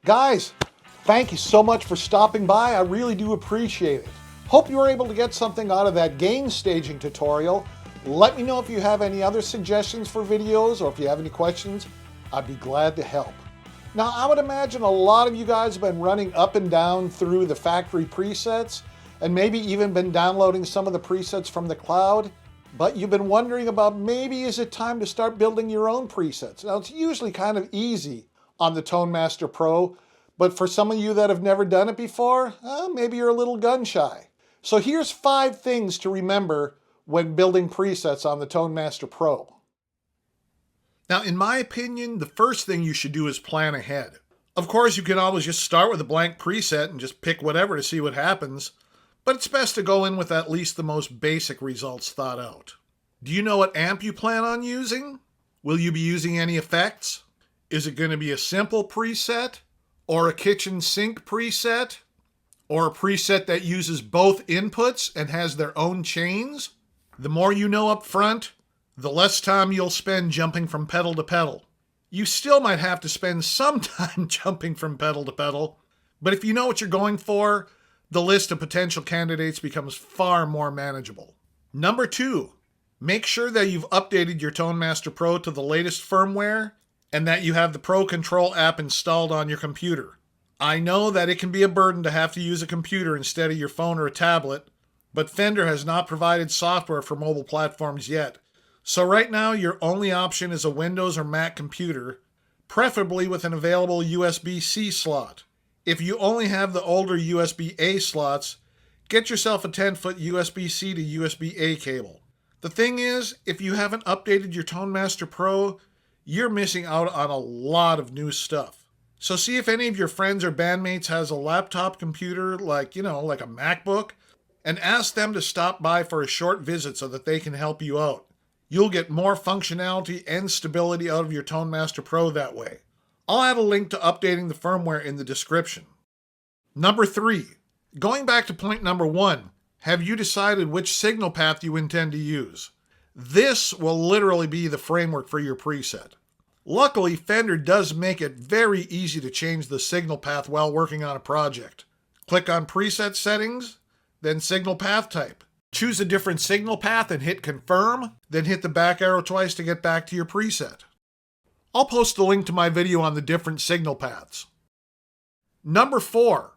Guys, thank you so much for stopping by. I really do appreciate it. Hope you were able to get something out of that gain staging tutorial. Let me know if you have any other suggestions for videos or if you have any questions. I'd be glad to help. Now, I would imagine a lot of you guys have been running up and down through the factory presets and maybe even been downloading some of the presets from the cloud, but you've been wondering about maybe is it time to start building your own presets. Now, it's usually kind of easy on the ToneMaster Pro, but for some of you that have never done it before, maybe you're a little gun shy. So here's 5 things to remember when building presets on the ToneMaster Pro. Now, in my opinion, the first thing you should do is plan ahead. Of course, you can always just start with a blank preset and just pick whatever to see what happens, but it's best to go in with at least the most basic results thought out. Do you know what amp you plan on using? Will you be using any effects? Is it going to be a simple preset, or a kitchen sink preset, or a preset that uses both inputs and has their own chains? The more you know up front, the less time you'll spend jumping from pedal to pedal. You still might have to spend some time jumping from pedal to pedal, but if you know what you're going for, the list of potential candidates becomes far more manageable. Number 2, make sure that you've updated your ToneMaster Pro to the latest firmware and that you have the Pro Control app installed on your computer. I know that it can be a burden to have to use a computer instead of your phone or a tablet, but Fender has not provided software for mobile platforms yet. So right now, your only option is a Windows or Mac computer, preferably with an available USB-C slot. If you only have the older USB-A slots, get yourself a 10-foot USB-C to USB-A cable. The thing is, if you haven't updated your ToneMaster Pro, you're missing out on a lot of new stuff. So see if any of your friends or bandmates has a laptop computer like a MacBook, and ask them to stop by for a short visit so that they can help you out. You'll get more functionality and stability out of your ToneMaster Pro that way. I'll add a link to updating the firmware in the description. Number 3, going back to point number 1, have you decided which signal path you intend to use? This will literally be the framework for your preset. Luckily, Fender does make it very easy to change the signal path while working on a project. Click on Preset Settings, then Signal Path Type. Choose a different signal path and hit Confirm, then hit the back arrow twice to get back to your preset. I'll post a link to my video on the different signal paths. Number 4,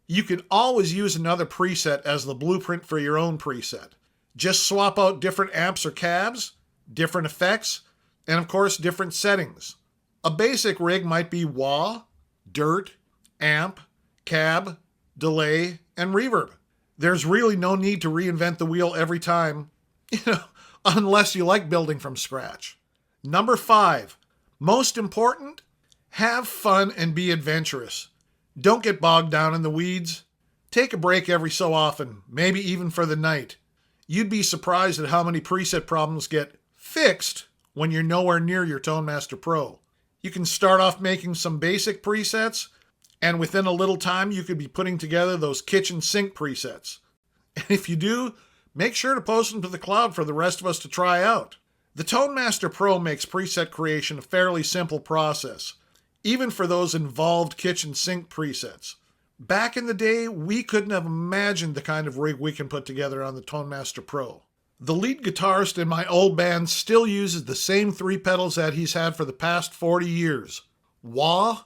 you can always use another preset as the blueprint for your own preset. Just swap out different amps or cabs, different effects, and of course different settings. A basic rig might be wah, dirt, amp, cab, delay, and reverb. There's really no need to reinvent the wheel every time, unless you like building from scratch. Number 5, most important, have fun and be adventurous. Don't get bogged down in the weeds. Take a break every so often, maybe even for the night. You'd be surprised at how many preset problems get fixed when you're nowhere near your ToneMaster Pro. You can start off making some basic presets, and within a little time, you could be putting together those kitchen sink presets. And if you do, make sure to post them to the cloud for the rest of us to try out. The ToneMaster Pro makes preset creation a fairly simple process, even for those involved kitchen sink presets. Back in the day, we couldn't have imagined the kind of rig we can put together on the ToneMaster Pro. The lead guitarist in my old band still uses the same 3 pedals that he's had for the past 40 years. Wah,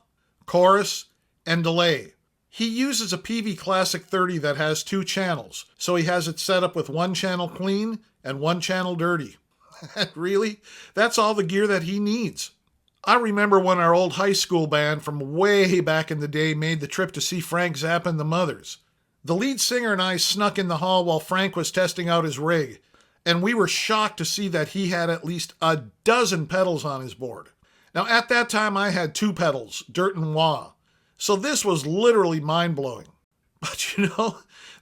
chorus, and delay. He uses a PV Classic 30 that has 2 channels, so he has it set up with 1 channel clean and 1 channel dirty. Really? That's all the gear that he needs. I remember when our old high school band from way back in the day made the trip to see Frank Zappa and the Mothers. The lead singer and I snuck in the hall while Frank was testing out his rig, and we were shocked to see that he had at least a dozen pedals on his board. Now at that time I had 2 pedals, dirt and wah. So this was literally mind-blowing. But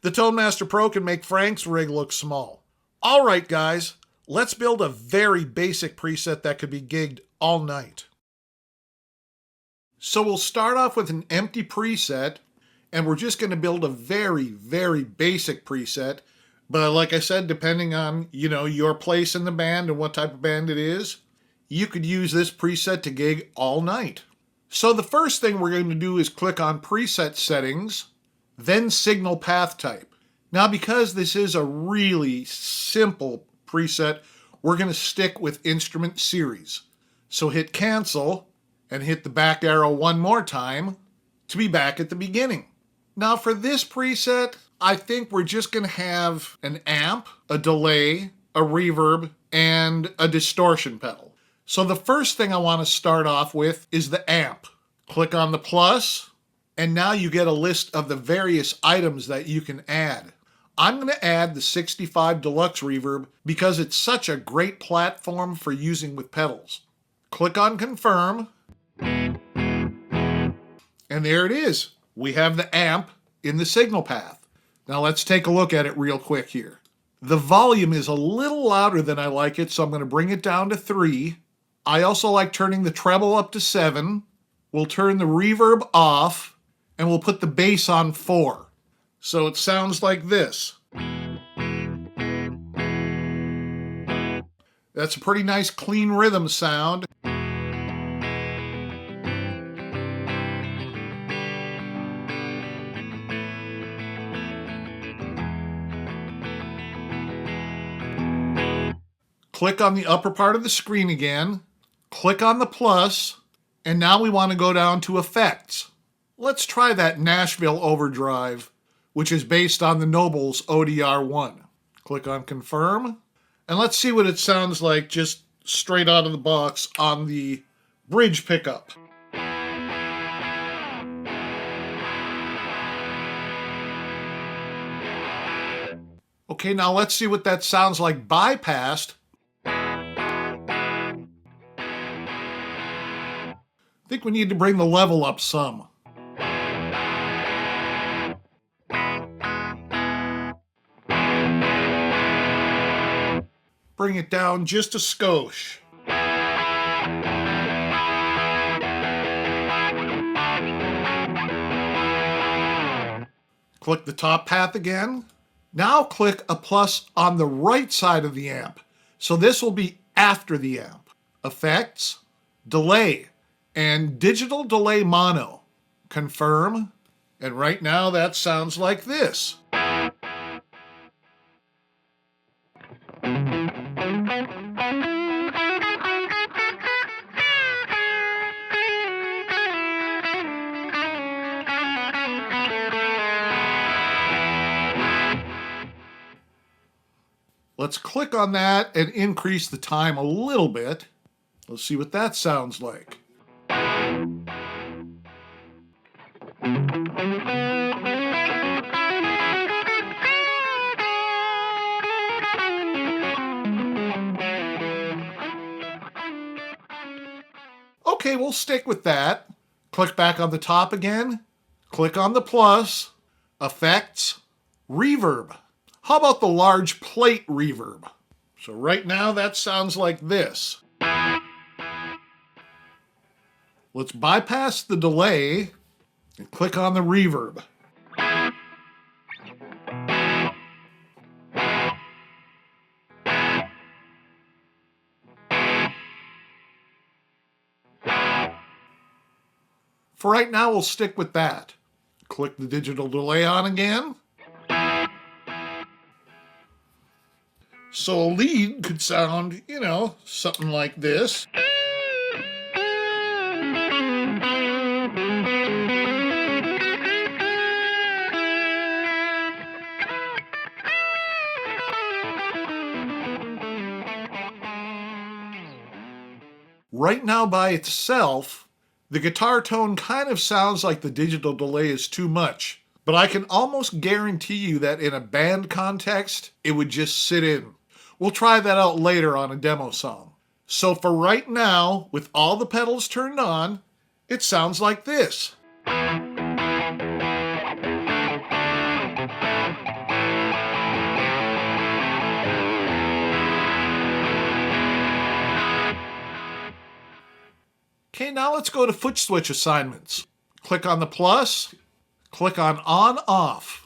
the ToneMaster Pro can make Frank's rig look small. All right, guys, let's build a very basic preset that could be gigged all night. So we'll start off with an empty preset, and we're just going to build a very, very basic preset. But like I said, depending on, your place in the band and what type of band it is, you could use this preset to gig all night. So the first thing we're going to do is click on Preset Settings, then Signal Path Type. Now, because this is a really simple preset, we're going to stick with Instrument Series. So hit Cancel and hit the back arrow one more time to be back at the beginning. Now for this preset, I think we're just going to have an amp, a delay, a reverb, and a distortion pedal. So the first thing I want to start off with is the amp. Click on the plus, and now you get a list of the various items that you can add. I'm going to add the 65 Deluxe Reverb because it's such a great platform for using with pedals. Click on Confirm, and there it is. We have the amp in the signal path. Now let's take a look at it real quick here. The volume is a little louder than I like it, so I'm going to bring it down to 3. I also like turning the treble up to 7. We'll turn the reverb off, and we'll put the bass on 4. So it sounds like this. That's a pretty nice clean rhythm sound. Click on the upper part of the screen again, click on the plus, and now we want to go down to Effects. Let's try that Nashville Overdrive, which is based on the Noble's ODR1. Click on Confirm, and let's see what it sounds like just straight out of the box on the bridge pickup. Okay, now let's see what that sounds like bypassed. I think we need to bring the level up some. Bring it down just a skosh. Click the top path again. Now click a plus on the right side of the amp. So this will be after the amp. Effects, Delay, and Digital Delay Mono. Confirm, and right now that sounds like this. Let's click on that and increase the time a little bit. Let's see what that sounds like. Okay, we'll stick with that. Click back on the top again. Click on the plus, Effects, Reverb. How about the large plate reverb? So right now that sounds like this. Let's bypass the delay and click on the reverb. For right now, we'll stick with that. Click the digital delay on again. So a lead could sound, something like this. Right now by itself, the guitar tone kind of sounds like the digital delay is too much, but I can almost guarantee you that in a band context, it would just sit in. We'll try that out later on a demo song. So for right now, with all the pedals turned on, it sounds like this. Okay, now let's go to foot switch assignments. Click on the plus, click on off.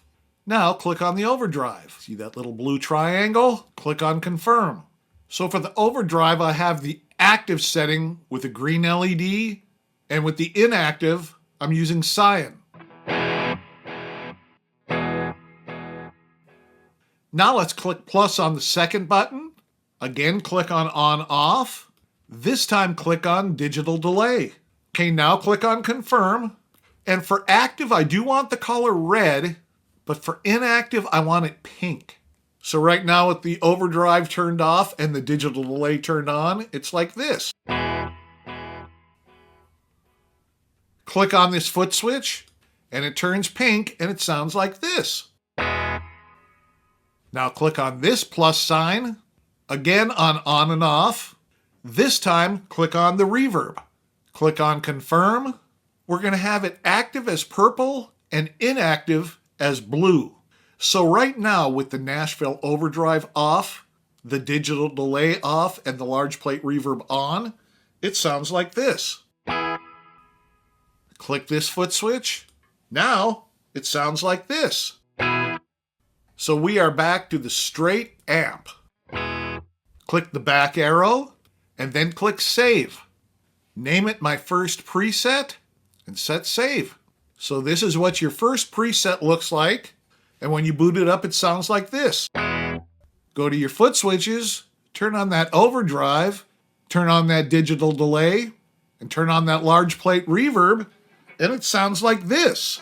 Now click on the overdrive. See that little blue triangle? Click on confirm. So for the overdrive, I have the active setting with a green LED And with the inactive, I'm using cyan. Now let's click plus on the second button. Again, click on off. This time click on digital delay. Okay, now click on confirm. And for active, I do want the color red, but for inactive, I want it pink. So right now with the overdrive turned off and the digital delay turned on, it's like this. Click on this foot switch and it turns pink and it sounds like this. Now click on this plus sign, again on and off. This time click on the reverb. Click on confirm. We're going to have it active as purple and inactive as blue. So right now with the Nashville overdrive off, the digital delay off, and the large plate reverb on, it sounds like this. Click this foot switch. Now it sounds like this. So we are back to the straight amp. Click the back arrow and then click save. Name it my first preset and set save. So this is what your first preset looks like. And when you boot it up, it sounds like this. Go to your foot switches, turn on that overdrive, turn on that digital delay, and turn on that large plate reverb, and it sounds like this.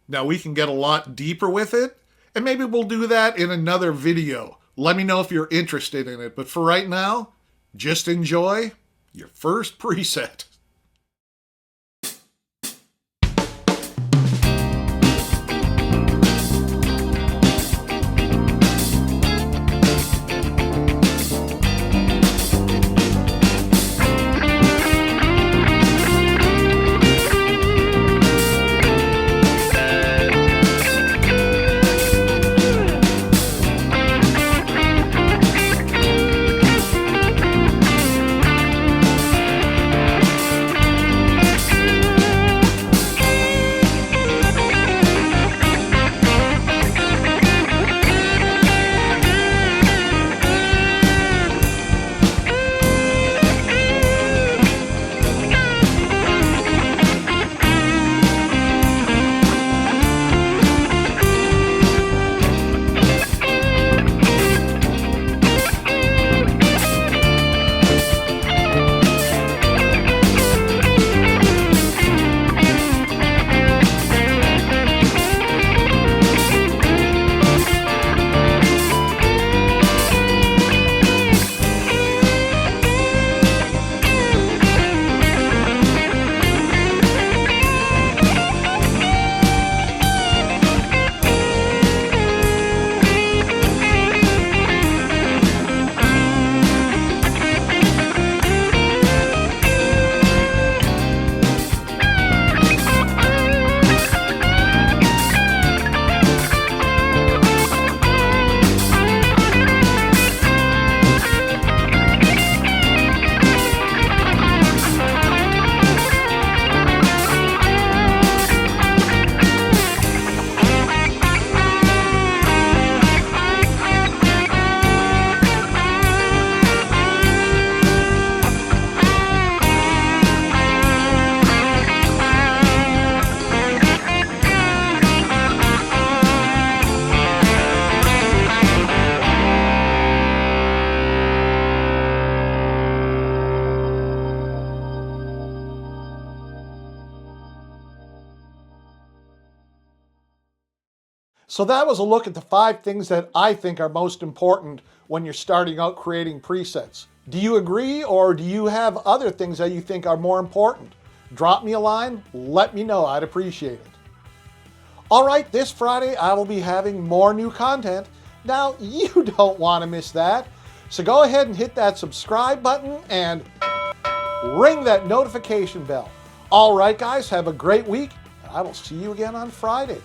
Now we can get a lot deeper with it, and maybe we'll do that in another video. Let me know if you're interested in it, but for right now, just enjoy your first preset. So that was a look at the 5 things that I think are most important when you're starting out creating presets. Do you agree, or do you have other things that you think are more important? Drop me a line, let me know, I'd appreciate it. All right, this Friday I will be having more new content. Now you don't want to miss that. So go ahead and hit that subscribe button and ring that notification bell. All right guys, have a great week, and I will see you again on Friday.